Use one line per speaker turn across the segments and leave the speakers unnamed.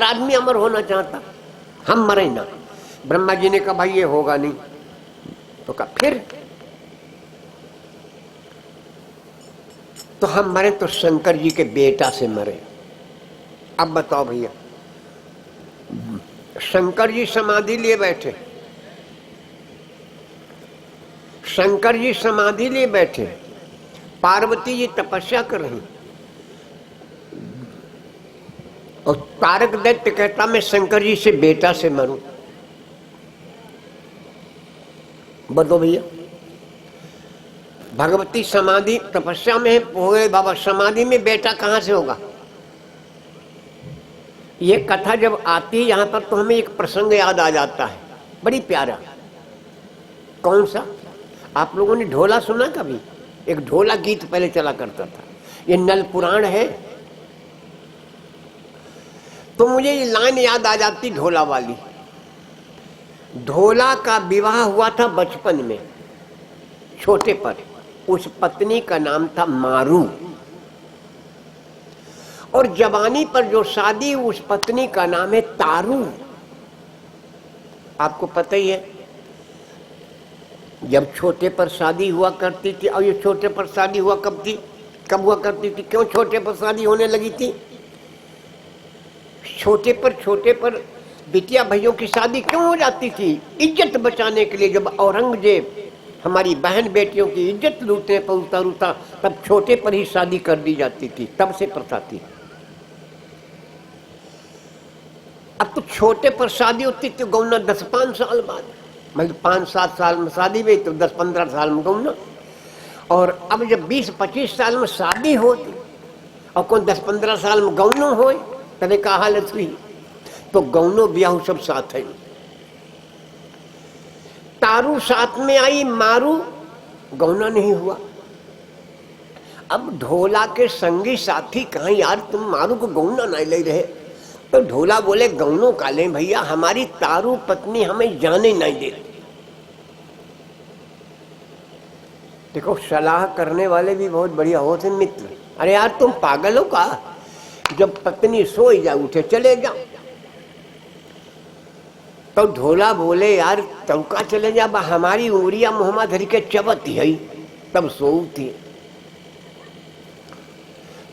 आदमी अमर होना चाहता, हम मरे ना। ब्रह्मा जी ने कहा भाई ये होगा नहीं, तो कहा फिर तो हम मरे तो शंकर जी के बेटा से मरे। अब बताओ भैया, शंकर जी समाधि लिए बैठे, शंकर जी समाधि लिए बैठे, पार्वती जी तपस्या कर रही, और तारक दैत्य कहता मैं शंकर जी से बेटा से मरूं। बताओ भैया, भगवती समाधि तपस्या में हो गए बाबा, समाधि में बेटा कहां से होगा? ये कथा जब आती है यहां पर तो हमें एक प्रसंग याद आ जाता है, बड़ी प्यारा। कौन सा? आप लोगों ने ढोला सुना कभी? एक ढोला गीत पहले चला करता था, ये नल पुराण है। तो मुझे ये लाइन याद आ जाती ढोला वाली। ढोला का विवाह हुआ था बचपन में, छोटे पर। उस पत्नी का नाम था मारू, और जवानी पर जो शादी उस पत्नी का नाम है तारू। आपको पता ही है, जब छोटे पर शादी हुआ करती थी, और ये छोटे पर शादी हुआ कब हुआ करती थी? क्यों छोटे पर शादी होने लगी थी? छोटे पर बिटिया भाइयों की शादी क्यों हो जाती थी? इज्जत बचाने के लिए। जब औरंगजेब हमारी बहन बेटियों की इज्जत लूटने पर उतारू था, तब छोटे पर ही शादी कर दी जाती थी, तब से प्रथा थी। अब तो छोटे पर शादी होती थी गौना 10-5 साल बाद, मतलब 5-7 साल में शादी हुई तो 10-15 साल में गौना। और अब जब 20-25 साल में शादी होती और कोई 10-15 साल में गौनो हो, तभी का हालत हुई। तो गौनो ब्याह सब साथ है। तारू साथ में आई, मारू गौना नहीं हुआ। अब ढोला के संगी साथी कहा यार तुम मारू को गौना नहीं ले रहे, तो ढोला बोले गौनों का ले भैया, हमारी तारू पत्नी हमें जाने नहीं दे रही। देखो सलाह करने वाले भी बहुत बढ़िया होते मित्र। अरे यार तुम पागल हो का? जब पत्नी सोई जा उठे चले जाओ। तो ढोला बोले यार चौका चले जा, हमारी उंगलियां मुहम्मा धरी के चबती है, तब सोऊ थी।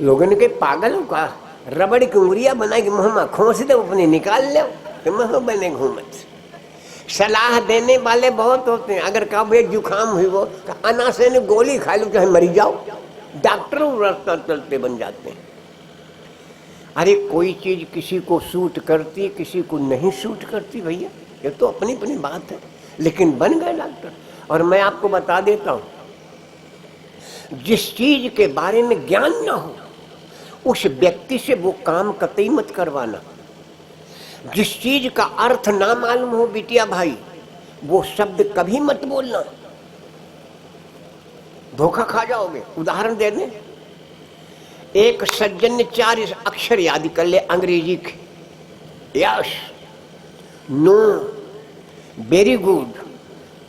लोगों ने कहा पागल हो का? रबड़ की उंगलियां बना के मुहम्मा खोस दे, अपने निकाल ले, तुम बने घूमत। सलाह देने वाले बहुत होते हैं। अगर कहा भाई जुकाम हुई वो अनासे ने गोली खा लो चाहे मरी जाओ, डॉक्टर रास्ता चलते बन जाते हैं। अरे कोई चीज किसी को सूट करती, किसी को नहीं सूट करती भैया, ये तो अपनी अपनी बात है, लेकिन बन गए डॉक्टर। और मैं आपको बता देता हूं, जिस चीज के बारे में ज्ञान ना हो उस व्यक्ति से वो काम कतई मत करवाना। जिस चीज का अर्थ ना मालूम हो बिटिया भाई, वो शब्द कभी मत बोलना, धोखा खा जाओगे। उदाहरण दे दें, एक सज्जन ने 4 अक्षर याद कर ले अंग्रेजी के, yes, no, very good,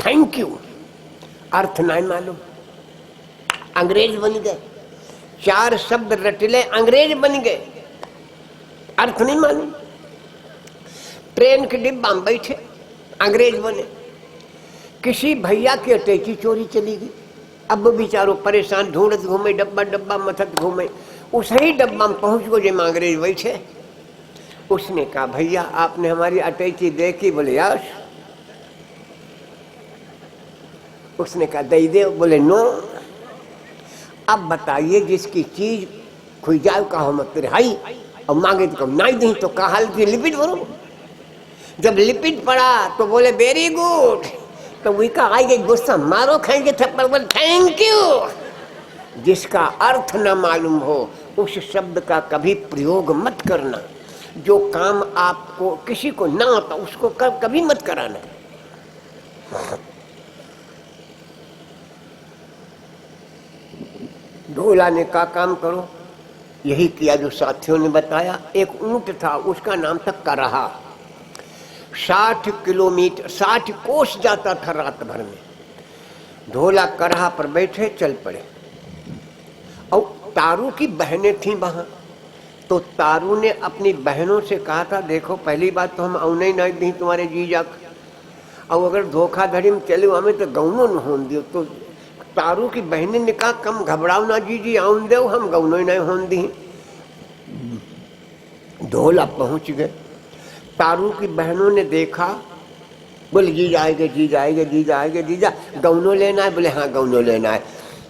thank you. अर्थ नहीं मालूम, अंग्रेज बन गए। 4 शब्द रट ले, अंग्रेज बन गए, अर्थ नहीं मालूम। ट्रेन के डिब्बा में बैठे, अंग्रेज बने। किसी भैया की अटैची चोरी चली गई, अब बेचारो परेशान ढूंढत घूमे, डब्बा मथत घूमे। उस ही डब्बा में पहुंच गो जब अंग्रेज बैठे। उसने कहा भैया आपने हमारी अटैची देखी? बोले यस। उसने कहा दे दे? बोले नो। अब बताइए जिसकी चीज खुई जाओ कहा मत तेरे हाई, और मांगे तो कम नहीं दी तो कहा लिपिट भरो। जब लिपिट पड़ा तो बोले वेरी गुड, तो वही का आएगा गुस्सा, मारो खाएंगे थप्पड़, बोले थैंक यू। जिसका अर्थ न मालूम हो उस शब्द का कभी प्रयोग मत करना। जो काम आपको किसी को ना आता उसको कभी मत कराना। ढोला ने कहा काम करो, यही किया जो साथियों ने बताया। एक ऊंट था, उसका नाम था करहा। 60 किलोमीटर 60 कोस जाता था रात भर में। ढोला करहा पर बैठे चल पड़े, और तारू की बहनें थीं वहां। तो तारू ने अपनी बहनों से कहा था, देखो पहली बात तो हम औने नहीं दी तुम्हारे जीजा, और अगर धोखाधड़ी में चले हमें तो गौनो न होन दियो। तो तारू की बहने ने कहा, कम घबराओ ना जीजी, आउन दो, हम गौनो ही नहीं होन दी। ढोला पहुंच गए, तारू की बहनों ने देखा, बोले जी जाएंगे जी जाएंगे जी जाएंगे जीजा, गौनो लेना है? बोले हाँ गौनो लेना है।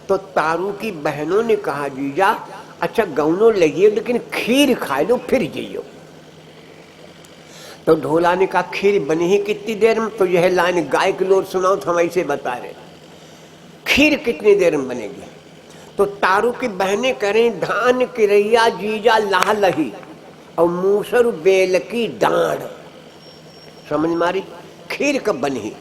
तो तारू की बहनों ने कहा, जीजा अच्छा गौनो लगिए लेकिन खीर खा लो फिर जियो। तो ढोला ने कहा, खीर बनी ही कितनी देर में? तो यह लाइन गाय की लोर सुनाओ तो हम ऐसे बता रहे, खीर कितनी देर में बनेगी? तो तारू की बहनें करें, धान की रैया जीजा लाह लही और मूसर बेल की डांड। समझ मारी? खीर कब बनी?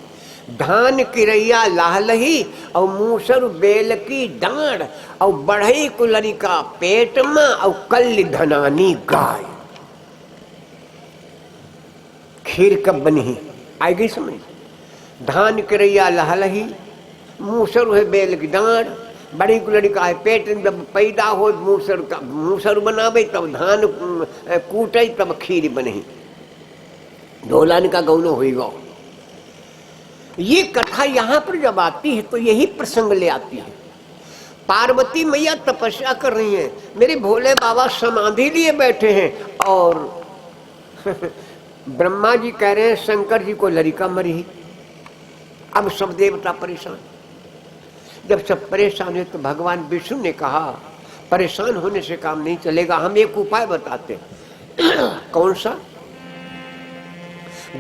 धान की रैया लाह लही और मूसर बेल की डांड और बढ़ई कुलरी का पेट में और कल धनानी गाय। खीर कब बनी? आएगी समझ? धान की रैया लाह लही, मूसर है बेल की डांड, बड़ी कुलड़ी का है पेट, जब पैदा हो मूसर बनावे तब धान कूटे तब खीर बने। ढोलान का गौनो हुई गौ। ये कथा यहाँ पर जब आती है तो यही प्रसंग ले आती है। पार्वती मैया तपस्या कर रही हैं, मेरे भोले बाबा समाधि लिए बैठे हैं और ब्रह्मा जी कह रहे हैं शंकर जी को लड़का मरी। अब सब देवता परेशान। जब सब परेशान है तो भगवान विष्णु ने कहा, परेशान होने से काम नहीं चलेगा, हम एक उपाय बताते। कौन सा?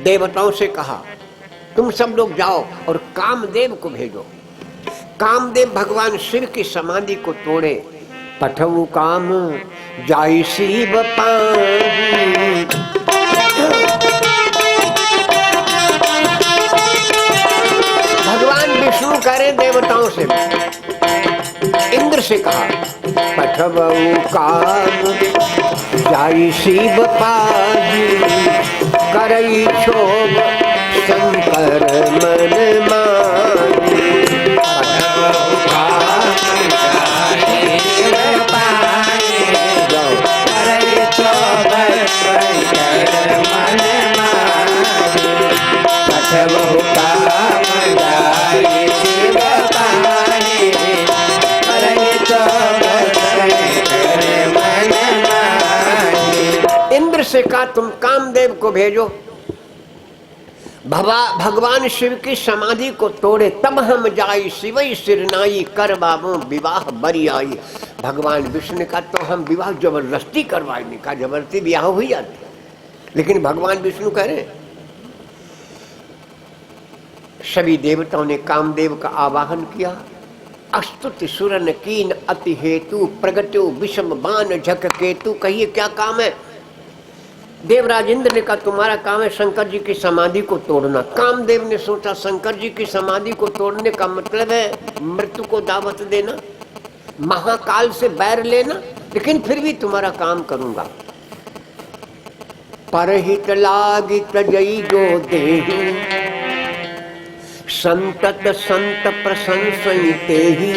देवताओं से कहा, तुम सब लोग जाओ और कामदेव को भेजो। कामदेव भगवान शिव की समाधि को तोड़े। पठऊ काम जाई शिव पाई। भगवान विष्णु कह रहे देवताओं से, इंद्र से कहा, पठऊ काम जाई शिव पाई, करई क्षोभ शंकर मन मानी। पठऊ काम जाई शिव पाई, करई क्षोभ शंकर मन मानी। पठऊ काम जाई शिव पाई, करई क्षोभ शंकर मन मानी। इंद्र से कहा तुम कामदेव को भेजो, भगवान शिव की समाधि को तोड़े, तब हम जाई शिवई सिरनाई, कर बाबू विवाह बरी आई। भगवान विष्णु ने कहा तो हम विवाह जबरदस्ती करवाएंगे। कहा जबरदस्ती विवाह हुई जाती, लेकिन भगवान विष्णु कह रहे। सभी देवताओं ने कामदेव का आवाहन किया। अस्तुति सुरन कीन अति हेतु, प्रगट्यो विषम बान झक केतु। कहिए क्या काम है? देवराज इंद्र ने कहा तुम्हारा काम है शंकर जी की समाधि को तोड़ना। कामदेव ने सोचा शंकर जी की समाधि को तोड़ने का मतलब है मृत्यु को दावत देना, महाकाल से बैर लेना, लेकिन फिर भी तुम्हारा काम करूंगा। परहित लागित जई जो देहि, संतत संत प्रशंसते ही।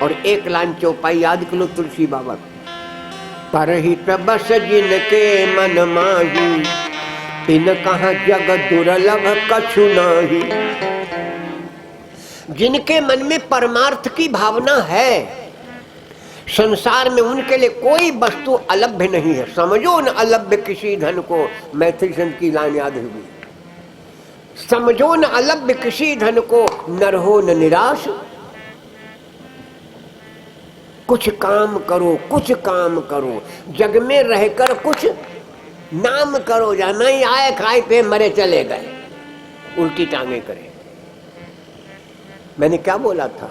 और एक लाइन चौपाई याद कर लो तुलसी बाबा। परहित बस जिनके मन माही, तिन कहा जग दुर्लभ कछु नाही। जिनके मन में परमार्थ की भावना है, संसार में उनके लिए कोई वस्तु अलभ्य नहीं है। समझो न अलभ्य किसी धन को, मैथिली संत की लाइन याद होगी। समझो न अलभ्य किसी धन को, नर हो न निराश। कुछ काम करो, कुछ काम करो, जग में रहकर कुछ नाम करो। या नहीं आए खाए पे मरे चले गए, उल्टी टांगे करे। मैंने क्या बोला था?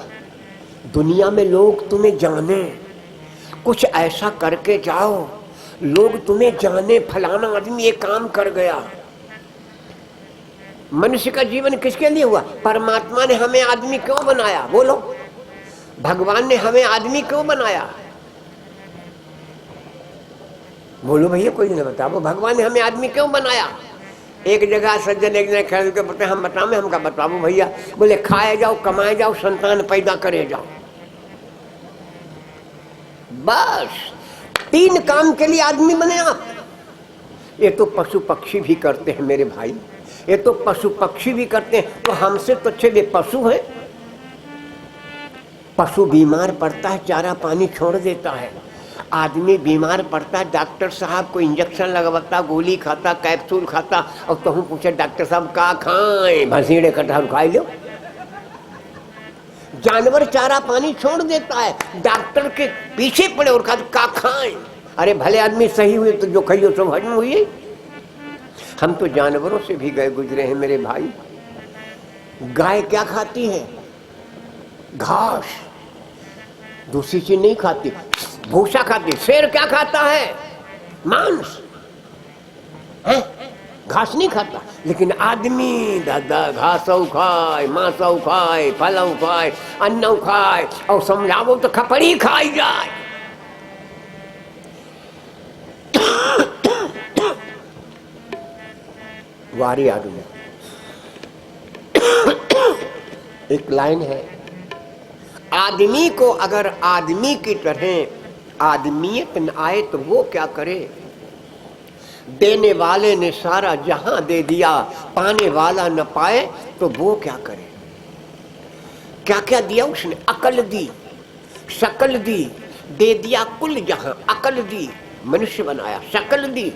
दुनिया में लोग तुम्हें जाने, कुछ ऐसा करके जाओ लोग तुम्हें जाने, फलाना आदमी ये काम कर गया। मनुष्य का जीवन किसके लिए हुआ? परमात्मा ने हमें आदमी क्यों बनाया? बोलो, भगवान ने हमें आदमी क्यों बनाया? बोलो भैया, कोई नहीं बता। वो भगवान ने हमें आदमी क्यों बनाया? एक जगह सज्जन एक जगह खड़े के बताए, हम बतावे, हमका बताओ भैया। बोले खाए जाओ, कमाए जाओ, संतान पैदा करे जाओ, बस 3 काम के लिए आदमी बने आप। ये तो पशु पक्षी भी करते हैं मेरे भाई, ये तो पशु पक्षी भी करते हैं, तो हमसे तो अच्छे वे पशु हैं। पशु बीमार पड़ता है, चारा पानी छोड़ देता है। आदमी बीमार पड़ता है, डॉक्टर साहब को इंजेक्शन लगवाता, गोली खाता, कैप्सूल खाता, और तुम पूछे डॉक्टर साहब का खाएं, भसीड़े कटहल खाई लो। जानवर चारा पानी छोड़ देता है, डॉक्टर के पीछे पड़े और का खाएं। अरे भले आदमी सही हुए तो जो खाइयो सब हजम हुई। हम तो जानवरों से भी गए गुजरे हैं मेरे भाई। गाय क्या खाती है? घास, दूसरी चीज नहीं खाती, भूसा खाती। शेर क्या खाता है? मांस है, घास नहीं खाता। लेकिन आदमी दादा घास खाए, मांस खाए, फल खाए, अन्न खाए, और समझावो तो खपड़ी खाई जाए। वारी आदमी। एक लाइन है, आदमी को अगर आदमी की तरह आदमियत न आए तो वो क्या करे? देने वाले ने सारा जहां दे दिया, पाने वाला न पाए तो वो क्या करे? क्या क्या दिया उसने? अकल दी, शकल दी, दे दिया कुल जहां। अकल दी, मनुष्य बनाया, शकल दी,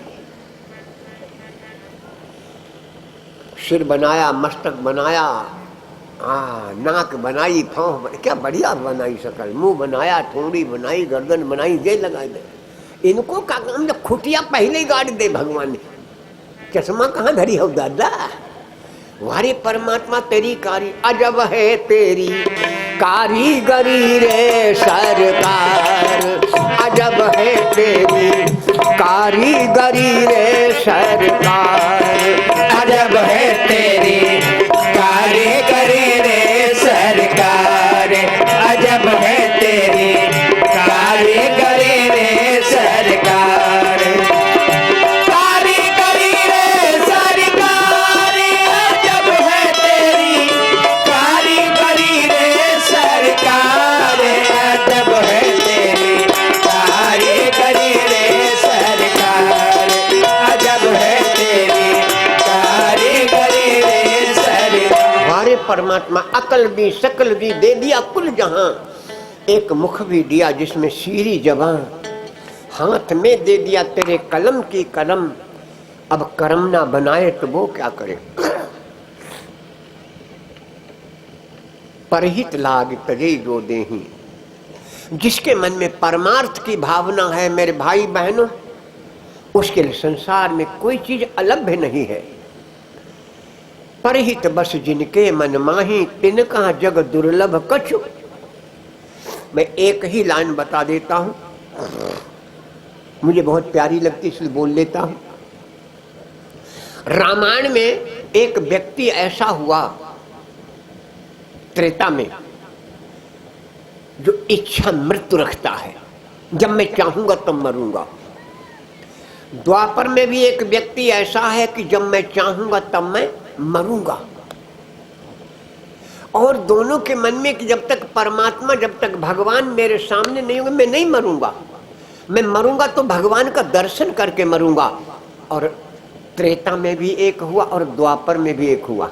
सिर बनाया, मस्तक बनाया, नाक बनाई, भौं क्या बढ़िया बनाई शकल, मुंह बनाया, ठोड़ी बनाई, गर्दन बनाई, ये लगा दे। इनको का काम जब खुटिया पहले ही गाड़ दे भगवान ने। चश्मा कहाँ धरी हो दादा? वारे परमात्मा तेरी कारी अजब है तेरी कारीगरी रे सरकार, अजब है तेरी कारीगरी रे सरकार,
अजब है तेरी कारीगरी रे सरकार, अजब है तेरी कारीगरी रे सरकार, कारीगरी रे सरकार, अजब है तेरी कारीगरी रे सरकार, अजब है तेरी कारीगरी रे सरकार, अजब है तेरी कारीगरी रे सरकार।
वारे परमात्मा अकल दी, शकल दी, दे दिया कुल जहां। एक मुख भी दिया जिसमें शीरी जबां, हाथ में दे दिया तेरे कलम की कलम। अब करम ना बनाए तो वो क्या करे? परहित लाग तजे जो देही। जिसके मन में परमार्थ की भावना है मेरे भाई बहनों, उसके लिए संसार में कोई चीज अलभ्य नहीं है। परहित बस जिनके मन माही, तिनका जग दुर्लभ कछु। मैं एक ही लाइन बता देता हूं, मुझे बहुत प्यारी लगती इसलिए बोल लेता हूं। रामायण में एक व्यक्ति ऐसा हुआ त्रेता में, जो इच्छा मृत्यु रखता है, जब मैं चाहूंगा तब मरूंगा। द्वापर में भी एक व्यक्ति ऐसा है कि जब मैं चाहूंगा तब मैं मरूंगा। और दोनों के मन में कि जब तक परमात्मा, जब तक भगवान मेरे सामने नहीं होंगे मैं नहीं मरूंगा। मैं मरूंगा तो भगवान का दर्शन करके मरूंगा। और त्रेता में भी एक हुआ और द्वापर में भी एक हुआ।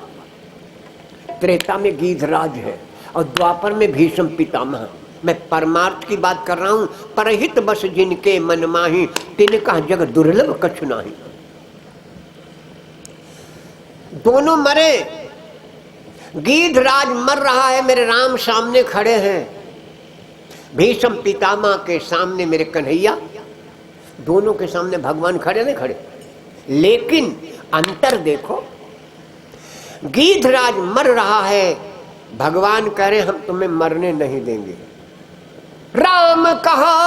त्रेता में गीधराज है और द्वापर में भीष्म पितामह। मैं परमार्थ की बात कर रहा हूं। परहित बस जिनके मन माही, तिनका जग दुर्लभ कछु नाही। दोनों मरे। गीधराज मर रहा है, मेरे राम सामने खड़े हैं। भीष्म पितामह के सामने मेरे कन्हैया। दोनों के सामने भगवान खड़े नहीं खड़े, लेकिन अंतर देखो। गीधराज मर रहा है, भगवान कह रहे हम तुम्हें मरने नहीं देंगे। राम कहा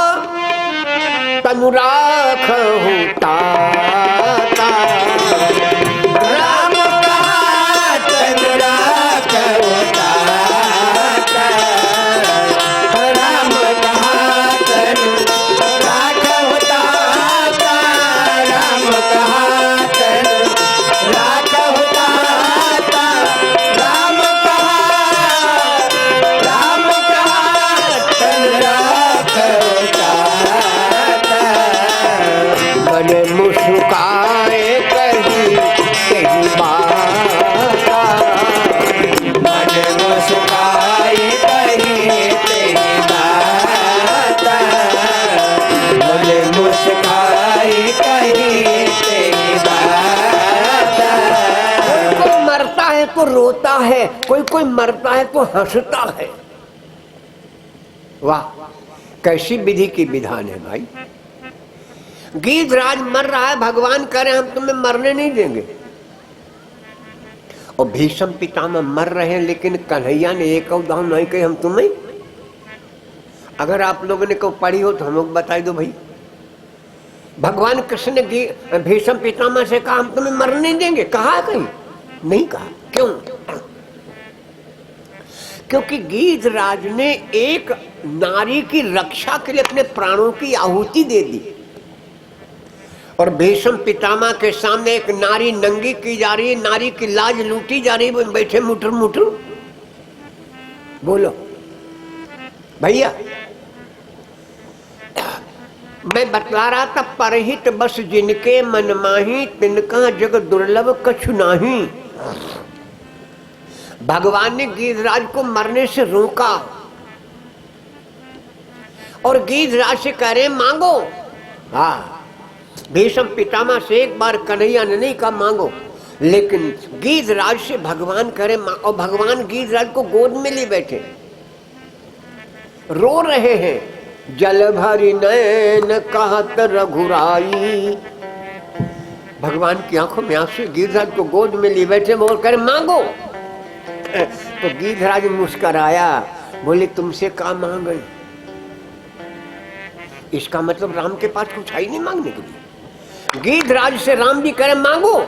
तनु राखहु ताता,
राम कहा तनु राखहु ताता, राम कहा तनु राखहु ताता, राम कहा तनु राखहु ताता, राम कहा तनु राखहु ताता।
रोता है, कोई कोई मरता है तो हंसता है। वाह, कैसी विधि की विधान है भाई। गीधराज मर रहा है, भगवान कह रहे हम तुम्हें मरने नहीं देंगे। और भीष्म पितामह मर रहे हैं, लेकिन कन्हैया ने एक उदाहरण नहीं कही हम तुम्हें। अगर आप लोगों ने को पढ़ी हो तो हम लोग बताई दो भाई। भगवान कृष्ण ने भीष्म पितामह से कहा हम तुम्हें मरने नहीं देंगे, कहा है कहीं? नहीं कहा। क्यों? क्योंकि गीधराज ने एक नारी की रक्षा के लिए अपने प्राणों की आहुति दे दी, और भीष्म पितामह के सामने एक नारी नंगी की जा रही है, नारी की लाज लूटी जा रही है, बैठे मुठर मुठर। बोलो भैया, मैं बतला रहा था, परहित बस जिनके मन माही, तिनका जग दुर्लभ कछु नाही। भगवान ने गीधराज को मरने से रोका, और गीधराज से कह रहे मांगो। हाँ, भीष्म पितामह से एक बार कन्हैया ने नहीं कहा मांगो, लेकिन गीधराज से भगवान करे। और भगवान गीधराज को गोद में ले बैठे, रो रहे हैं। जल भरी नैन कहत रघुराई। भगवान की आंखों में आंसू, गीधराज को गोद में ले बैठे, बोल कर मांगो। तो गीधराज मुस्कुराया, बोले तुमसे क्या मांगे? इसका मतलब राम के पास कुछ है ही नहीं मांगने के लिए। गीधराज से राम जी करे मांगो,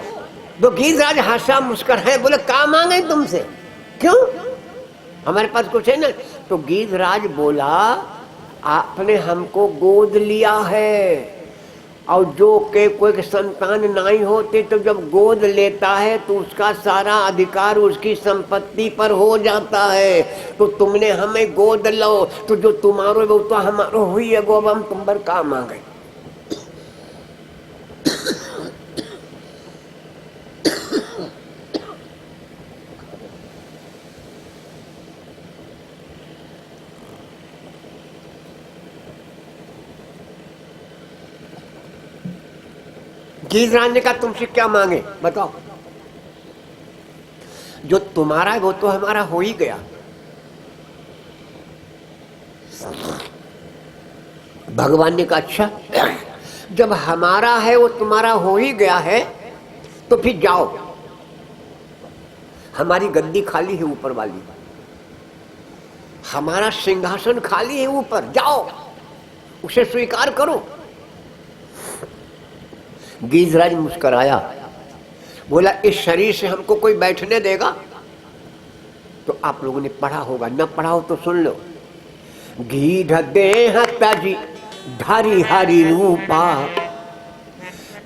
तो गीधराज हंसा मुस्कुराया, बोले क्या मांगे तुमसे? क्यों? हमारे पास कुछ है ना। तो गीधराज बोला आपने हमको गोद लिया है, और जो के कोई संतान नहीं होते तो जब गोद लेता है तो उसका सारा अधिकार उसकी संपत्ति पर हो जाता है। तो तुमने हमें गोद लो, तो जो तुम्हारो वो तो हमारो हुई है, गो हम तुम पर काम मांगे। गीधराज ने कहा तुमसे क्या मांगे बताओ? जो तुम्हारा है वो तो हमारा हो ही गया। भगवान ने कहा अच्छा, जब हमारा है वो तुम्हारा हो ही गया है, तो फिर जाओ, हमारी गद्दी खाली है ऊपर वाली, हमारा सिंहासन खाली है ऊपर, जाओ उसे स्वीकार करो। गीधराज मुस्कुराया, बोला इस शरीर से हमको कोई बैठने देगा? तो आप लोगों ने पढ़ा होगा, न पढ़ा हो तो सुन लो। गीध देह तजी धारी हरि रूपा।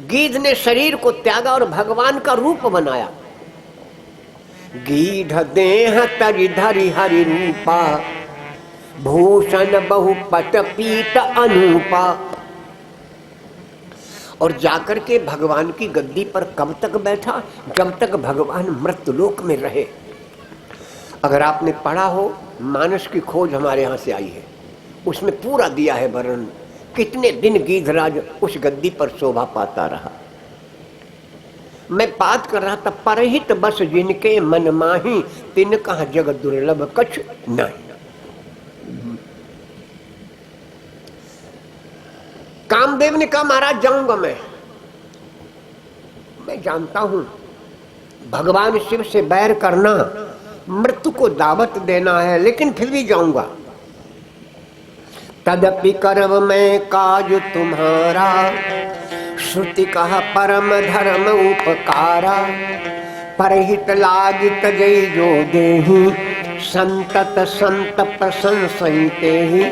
गीध ने शरीर को त्यागा और भगवान का रूप बनाया। गीध देह तजी धरि हरि रूपा, भूषण बहुपट पीत अनूपा। और जाकर के भगवान की गद्दी पर कब तक बैठा? जब तक भगवान मृत्युलोक में रहे। अगर आपने पढ़ा हो, मानस की खोज हमारे यहाँ से आई है, उसमें पूरा दिया है वर्णन, कितने दिन गीधराज उस गद्दी पर शोभा पाता रहा। मैं बात कर रहा था, परहित बस जिनके मन माही, तिनका जग दुर्लभ कछु नहीं। कामदेव ने कहा महाराज जाऊंगा मैं जानता हूं भगवान शिव से बैर करना मृत्यु को दावत देना है, लेकिन फिर भी जाऊंगा। तदपि करव मैं काज तुम्हारा, श्रुति कहा परम धर्म उपकारा। परहित लागित जय जो देहि, संतत संत प्रशंसते ही।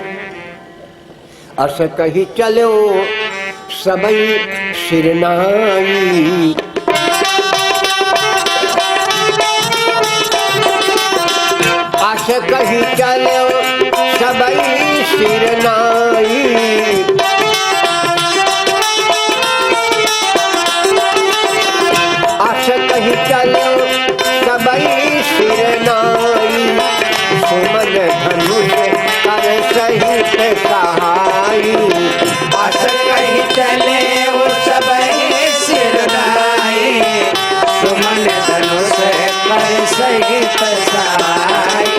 अस कही चलो सबई सिरनाई। अस कही चलो सबई सिरनाई। अस कही चलो सबई सिरनाई। सुमन धनुष कर सहित सहाई।
अस कही चले वो सब सिरनाई। सुमन धनुष कर सहित साई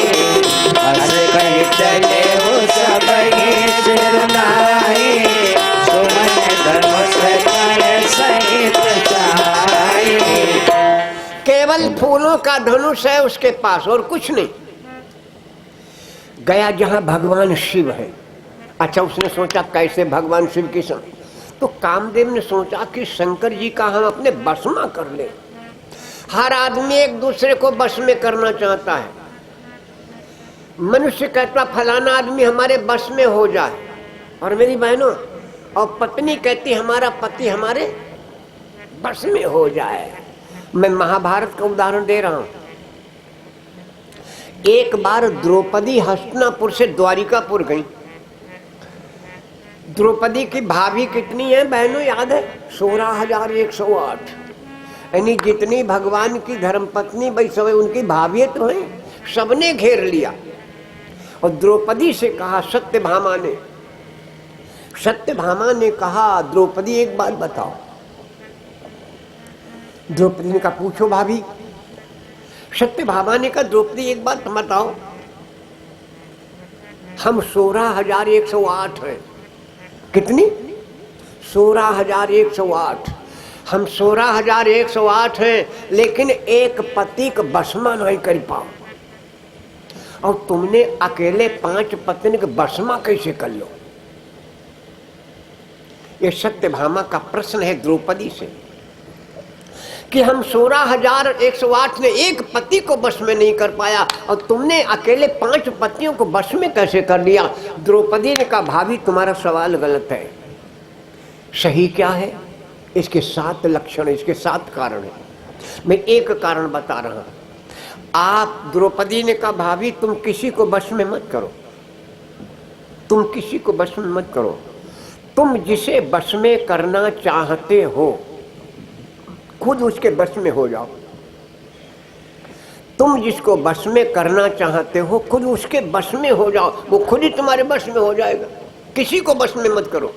हंस कहीं चले वो सब ही सिरनाई सुमन धर्म सकल सहित साई
केवल फूलों का धनुष है उसके पास और कुछ नहीं। गया जहां भगवान शिव है। अच्छा, उसने सोचा कैसे भगवान शिव की तो कामदेव ने सोचा कि शंकर जी का हम अपने बस में कर ले। हर आदमी एक दूसरे को बस में करना चाहता है। मनुष्य कहता फलाना आदमी हमारे बस में हो जाए, और मेरी बहनों, और पत्नी कहती हमारा पति हमारे बस में हो जाए। मैं महाभारत का उदाहरण दे रहा हूं। एक बार द्रौपदी हस्तिनापुर से द्वारिकापुर गई। द्रौपदी की भाभी कितनी है बहनों, याद है? 16,108। यानी जितनी भगवान की धर्मपत्नी वैष्णव उनकी भाभी तो है। सबने घेर लिया और द्रौपदी से कहा, सत्यभामा ने कहा, द्रौपदी एक बात बताओ। द्रौपदी ने कहा, पूछो भाभी। सत्यभामा ने कहा, द्रौपदी एक बात बताओ, हम 16,108 हैं। कितनी? 16,108। हम 16,108 हैं, लेकिन एक पति का बसमा नहीं कर पाओ, और तुमने अकेले 5 पत्नी के बसमा कैसे कर लो? ये सत्यभामा का प्रश्न है द्रौपदी से कि हम 16,108 ने एक पति को बस में नहीं कर पाया, और तुमने अकेले 5 पतियों को बस में कैसे कर लिया? द्रौपदी ने कहा, भाभी तुम्हारा सवाल गलत है। सही क्या है? इसके 7 लक्षण, इसके 7 कारण है। मैं एक कारण बता रहा हूं। आप, द्रौपदी ने कहा, भाभी तुम किसी को बस में मत करो, तुम किसी को बस में मत करो। तुम जिसे बस में करना चाहते हो खुद उसके बस में हो जाओ। तुम जिसको बस में करना चाहते हो खुद उसके बस में हो जाओ, वो खुद ही तुम्हारे बस में हो जाएगा। किसी को बस में मत करो।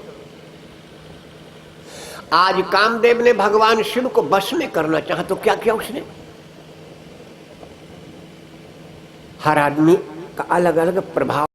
आज कामदेव ने भगवान शिव को बस में करना चाहा तो क्या किया उसने? हर आदमी का अलग अलग प्रभाव